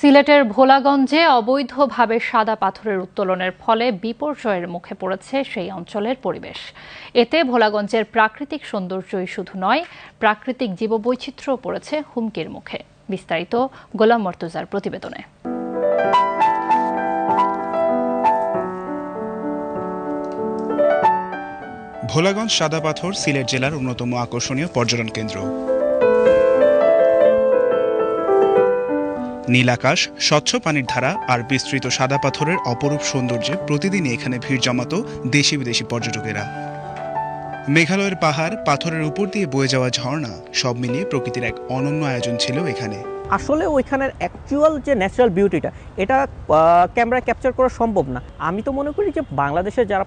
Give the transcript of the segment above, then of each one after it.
সিলেটের ভোলাগঞ্জে অবৈধভাবে সাদা পাথরের উত্তোলনের ফলে বিপর্যয়ের মুখে পড়েছে সেই অঞ্চলের পরিবেশ। এতে ভোলাগঞ্জের প্রাকৃতিক সৌন্দর্যই শুধু নয়, প্রাকৃতিক জীববৈচিত্র্যও পড়েছে হুমকির মুখে। বিস্তারিত গোলাম মর্তুজার প্রতিবেদনে। ভোলাগঞ্জ সাদা পাথর সিলেট জেলার অন্যতম আকর্ষণীয় পর্যটন কেন্দ্র। নীল আকাশ, স্বচ্ছ পানির ধারা আর বিস্তৃত সাদা পাথরের অপরূপ সৌন্দর্যে প্রতিদিনই এখানে ভিড় জমাত দেশি বিদেশি পর্যটকেরা। মেঘালয়ের পাহাড়, পাথরের উপর দিয়ে বয়ে যাওয়া ঝর্ণা, সব মিলিয়ে প্রকৃতির এক অনন্য আয়োজন ছিল এখানে। আসলে ওইখানের অ্যাকচুয়াল যে ন্যাচারাল বিউটিটা, এটা ক্যামেরায় ক্যাপচার করা সম্ভব না। আমি তো মনে করি যে বাংলাদেশের যারা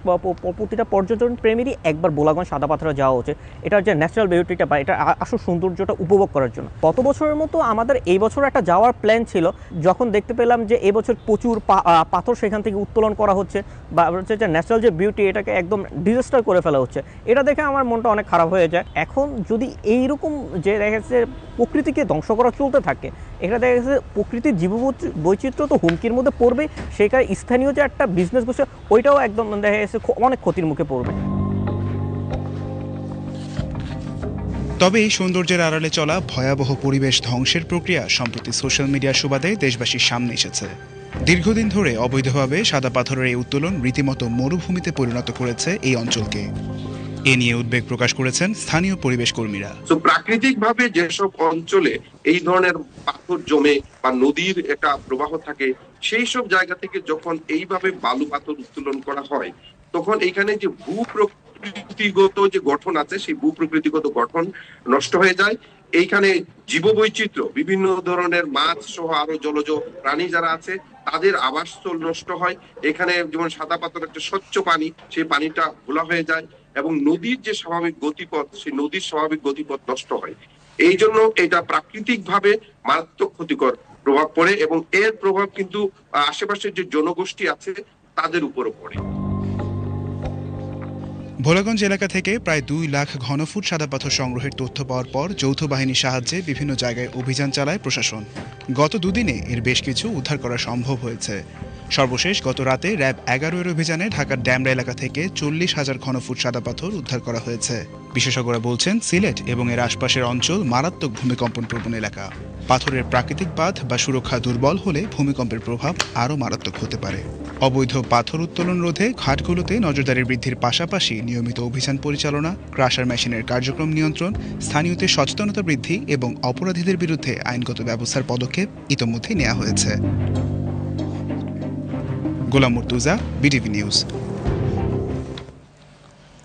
প্রতিটা পর্যটন প্রেমীরই একবার ভোলাগঞ্জ সাদা পাথরে যাওয়া উচিত, এটার যে ন্যাচারাল বিউটিটা বা এটা আসল সৌন্দর্যটা উপভোগ করার জন্য। গত বছরের মতো আমাদের এই বছর একটা যাওয়ার প্ল্যান ছিল, যখন দেখতে পেলাম যে এই বছর প্রচুর পাথর সেখান থেকে উত্তোলন করা হচ্ছে বা হচ্ছে যে ন্যাচারাল যে বিউটি, এটাকে একদম ডিজাস্টার করে ফেলা হচ্ছে। এটা দেখে আমার মনটা অনেক খারাপ হয়ে যায়। এখন যদি এইরকম যে দেখা যাচ্ছে প্রকৃতিকে ধ্বংস করা চলতে থাকে, এখানে দেখা গেছে প্রকৃতির জীববৈচিত্র্য তো হুমকির মধ্যে পড়বে, সেখানে স্থানীয় যে একটা বিজনেস বসে ওইটাও একদম দেখা গেছে অনেক ক্ষতির মুখে পড়বে। তবে এই সৌন্দর্যের আড়ালে চলা ভয়াবহ পরিবেশ ধ্বংসের প্রক্রিয়া সম্প্রতি সোশ্যাল মিডিয়ার সুবাদে দেশবাসীর সামনে এসেছে। দীর্ঘদিন ধরে অবৈধভাবে সাদা পাথরের এই উত্তোলন রীতিমতো মরুভূমিতে পরিণত করেছে এই অঞ্চলকে। এ নিয়ে উদ্বেগ প্রকাশ করেছেন স্থানীয় পরিবেশ কর্মীরা। প্রাকৃতিকভাবে যেসব অঞ্চলে এই ধরনের পাথর জমে বা নদীর একটা প্রবাহ থাকে, সেই সব জায়গা থেকে যখন এইভাবে বালু পাথর উত্তোলন করা হয়, তখন এখানে যে ভূপ্রকৃতিগত যে গঠন আছে, সেই ভূপ্রকৃতিগত গঠন নষ্ট হয়ে যায়। এইখানে জীববৈচিত্র্য, বিভিন্ন ধরনের মাছ সহ আরো জলজ প্রাণী যারা আছে, তাদের আবাসস্থল নষ্ট হয়। এখানে যেমন সাদা পাথর একটা স্বচ্ছ পানি, সেই পানিটা ঘোলা হয়ে যায় এবং নদীর যে স্বাভাবিক গতিপথ, সেই নদীর স্বাভাবিক গতিপথ নষ্ট হয়। এই জন্য এটা প্রাকৃতিকভাবে মারাত্মক ক্ষতিকর প্রভাব পড়ে এবং এর প্রভাব কিন্তু আশেপাশের যে জনগোষ্ঠী আছে তাদের উপরও পড়ে। ভোলাগঞ্জ এলাকা থেকে প্রায় 2 লাখ ঘনফুট সাদা পাথর সংগ্রহের তথ্য পাওয়ার পর যৌথ বাহিনীর সাহায্যে বিভিন্ন জায়গায় অভিযান চালায় প্রশাসন। গত দুদিনে এর বেশ কিছু উদ্ধার করা সম্ভব হয়েছে। সর্বশেষ গত রাতে র্যাব 11-এর অভিযানে ঢাকার ড্যামরা এলাকা থেকে 40,000 ঘনফুট সাদা পাথর উদ্ধার করা হয়েছে। বিশেষজ্ঞরা বলছেন, সিলেট এবং এর আশপাশের অঞ্চল মারাত্মক ভূমিকম্পন প্রবণ এলাকা। পাথরের প্রাকৃতিক বাঁধ বা সুরক্ষা দুর্বল হলে ভূমিকম্পের প্রভাব আরও মারাত্মক হতে পারে। অবৈধ পাথর উত্তোলন রোধে ঘাটগুলোতে নজরদারির বৃদ্ধির পাশাপাশি নিয়মিত অভিযান পরিচালনা, ক্রাশার মেশিনের কার্যক্রম নিয়ন্ত্রণ, স্থানীয়দের সচেতনতা বৃদ্ধি এবং অপরাধীদের বিরুদ্ধে আইনগত ব্যবস্থার পদক্ষেপ ইতোমধ্যেই নেওয়া হয়েছে। গোলাম মর্তুজা, বিটিভি নিউজ।